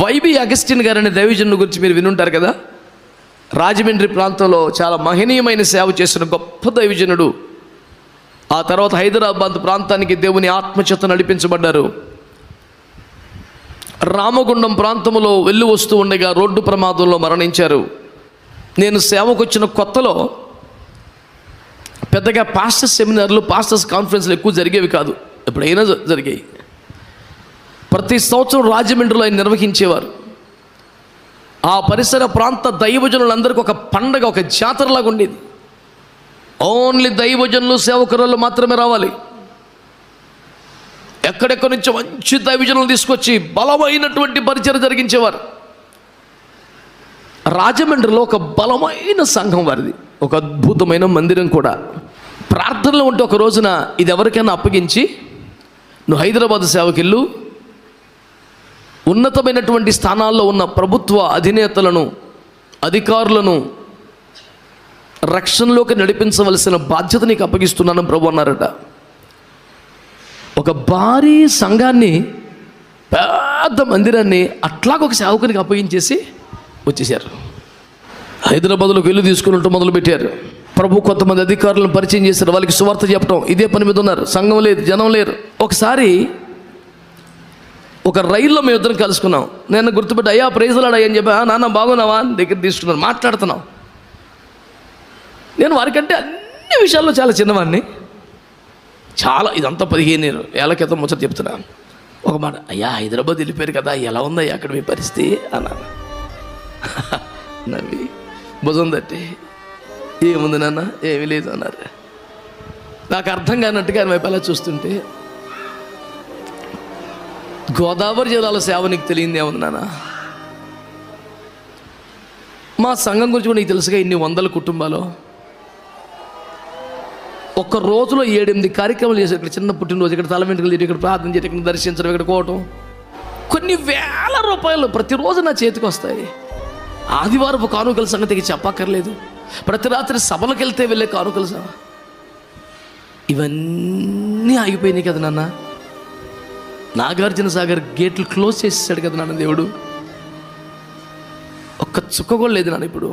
YB Augustine గారనే దైవజనుడి గురించి మీరు వినుంటారు కదా. రాజమండ్రి ప్రాంతంలో చాలా మహనీయమైన సేవ చేసిన గొప్ప దైవజనుడు. ఆ తర్వాత హైదరాబాద్ ప్రాంతానికి దేవుని ఆత్మచేత నడిపించబడ్డారు. రామగుండం ప్రాంతంలో వెళ్ళి వస్తూ ఉండగా రోడ్డు ప్రమాదంలో మరణించారు. నేను సేవకు వచ్చిన కొత్తలో పెద్దగా పాస్టర్స్ సెమినార్లు, పాస్టర్స్ కాన్ఫరెన్స్లు ఎక్కువ జరిగేవి కాదు, ఎప్పుడైనా జరిగాయి. ప్రతి సంవత్సరం రాజమండ్రిలో ఆయన నిర్వహించేవారు. ఆ పరిసర ప్రాంత దైవజనులందరికీ ఒక పండగ, ఒక జాతరలాగా ఉండేది. ఓన్లీ దైవజనులు, సేవకురాళ్ళు మాత్రమే రావాలి. ఎక్కడెక్కడి నుంచో మంచి దైవజనులు తీసుకొచ్చి బలమైనటువంటి పరిచయం జరిగించేవారు. రాజమండ్రిలో ఒక బలమైన సంఘం వారిది, ఒక అద్భుతమైన మందిరం కూడా. ప్రార్థనలో ఉంటే ఒక రోజున ఇది ఎవరికైనా అప్పగించి, నువ్వు హైదరాబాద్ సేవకెళ్ళు, ఉన్నతమైనటువంటి స్థానాల్లో ఉన్న ప్రభుత్వ అధినేతలను, అధికారులను రక్షణలోకి నడిపించవలసిన బాధ్యత నీకు అప్పగిస్తున్నాను ప్రభు అన్నారట. ఒక భారీ సంఘాన్ని, పెద్ద మందిరాన్ని అట్లాగొక సేవకునికి అప్పగించేసి వచ్చేసారు. హైదరాబాద్లోకి వెళ్ళి తీసుకున్నట్టు మొదలుపెట్టారు. ప్రభు కొంతమంది అధికారులను పరిచయం చేశారు. వాళ్ళకి సువార్త చెప్పడం, ఇదే పని మీద ఉన్నారు. సంఘం లేదు, జనం లేరు. ఒకసారి ఒక రైల్లో మేము ఇద్దరం కలుసుకున్నాం. నేను గుర్తుపెట్టి, అయ్యా ప్రైజ్లాడయ్యా అని చెప్పి, నాన్న బాగున్నావా అని దగ్గర తీసుకున్నాను. మాట్లాడుతున్నాం. నేను వారికంటే అన్ని విషయాల్లో చాలా చిన్నవాడిని. చాలా, ఇదంతా 15 ఏళ్ల క్రితం ముచ్చట చెప్తున్నా. ఒక మాట, అయ్యా హైదరాబాద్ వెళ్ళిపోయారు కదా, ఎలా ఉందయ్యా అక్కడ మీ పరిస్థితి అన్నాను. నవ్వి భుజం తట్టి, ఏముంది నాన్న, ఏమీ లేదు అన్నారు. నాకు అర్థం కానట్టుగా ఆయన వైపు అలా చూస్తుంటే, గోదావరి జిల్లాలో సేవ నీకు తెలియంది ఏముంది నాన్న, మా సంఘం గురించి కూడా నీకు తెలుసుగా, ఇన్ని 100 కుటుంబాలు ఒక్క రోజులో 7-8 కార్యక్రమాలు చేశారు. ఇక్కడ చిన్న పుట్టినరోజు, ఇక్కడ తల వెంట్రుకలు తీయడం, ఇక్కడ ప్రార్థన చేయడం, ఇక్కడ దర్శించడం, ఇక్కడ కోవటం. కొన్ని వేల రూపాయలు ప్రతిరోజు నా చేతికి వస్తాయి. ఆదివారపు కానుకల సంగతికి చెప్పక్కర్లేదు. ప్రతి రాత్రి సభలకు వెళ్తే వెళ్ళే కానుకలు సభ. ఇవన్నీ ఆగిపోయినాయి కదా నాన్న. నాగార్జున సాగర్ గేట్లు క్లోజ్ చేసేసాడు కదా నాన్న దేవుడు. ఒక్క చుక్క కూడా లేదు నాన్న, ఇప్పుడు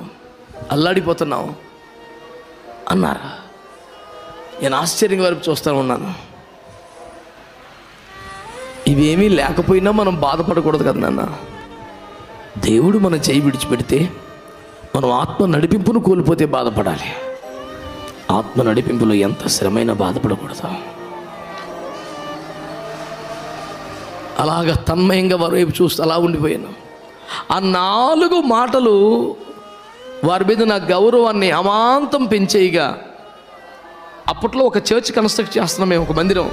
అల్లాడిపోతున్నావు అన్నారా. నేను ఆశ్చర్యంగా వైపు చూస్తూ ఉన్నాను. ఇవేమీ లేకపోయినా మనం బాధపడకూడదు కదా నాన్న. దేవుడు మన చేయి విడిచిపెడితే, మనం ఆత్మ నడిపింపును కోల్పోతే బాధపడాలి. ఆత్మ నడిపింపులో ఎంత శ్రమైనా బాధపడకూడదు. అలాగ తన్మయంగా వారి వైపు చూస్తూ అలా ఉండిపోయాను. ఆ 4 మాటలు వారి మీద నా గౌరవాన్ని అమాంతం పెంచేయిగా. అప్పట్లో ఒక చర్చ్ కన్స్ట్రక్ట్ చేస్తున్నాం మేము, ఒక మందిరం.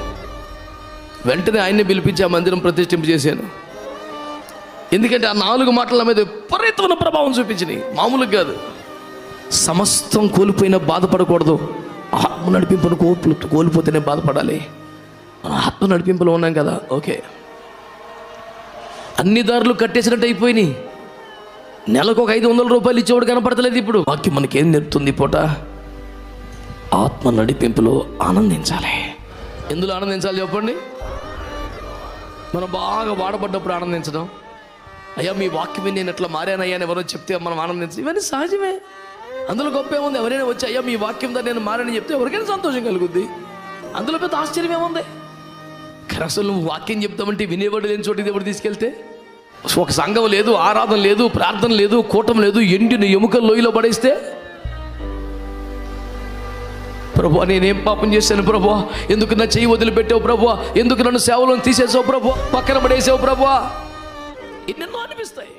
వెంటనే ఆయన్ని పిలిపించి ఆ మందిరం ప్రతిష్ఠింప చేశాను. ఎందుకంటే ఆ 4 మాటల మీద విపరీతమైన ప్రభావం చూపించినాయి, మామూలుగా కాదు. సమస్తం కోల్పోయినా బాధపడకూడదు. ఆత్మ నడిపింపును కోల్పోతేనే బాధపడాలి. మనం ఆత్మ నడిపింపులో ఉన్నాం కదా, ఓకే. అన్ని దారులు కట్టేసినట్టు అయిపోయినాయి. నెలకు ఒక 500 రూపాయలు ఇచ్చేవాడు కనపడతలేదు. ఇప్పుడు వాక్యం మనకేం నేర్పుతుంది? పూట ఆత్మ నడిపింపులో ఆనందించాలి. ఎందులో ఆనందించాలి చెప్పండి? మనం బాగా వాడబడ్డప్పుడు ఆనందించడం. అయ్యా మీ వాక్యం నేను ఎట్లా మారానయ్యా అని ఎవరో చెప్తే మనం ఆనందించాలి. ఇవన్నీ సహజమే, అందులో గొప్ప ఏముంది? ఎవరైనా వచ్చి అయ్యా మీ వాక్యం దా నేను మారని చెప్తే ఎవరికైనా సంతోషం కలుగుద్ది. అందులో పెద్ద ఆశ్చర్యం ఏముంది? కానీ అసలు నువ్వు వాక్యం చెప్తామంటే వినేవాడు లేని చోటికి దేవుడు తీసుకెళ్తే, ఒక సంఘం లేదు, ఆరాధన లేదు, ప్రార్థన లేదు, కూటం లేదు, ఎండిన ఎముకల లోయలో పడేస్తే, ప్రభువా నేనేం పాపం చేశాను ప్రభువా, ఎందుకు నా చెయ్యి వదిలిపెట్టావు ప్రభువా, ఎందుకు నన్ను సేవలను తీసేసావు ప్రభువా, పక్కన పడేసావు ప్రభువా, ఎన్నెన్నో అనిపిస్తాయి.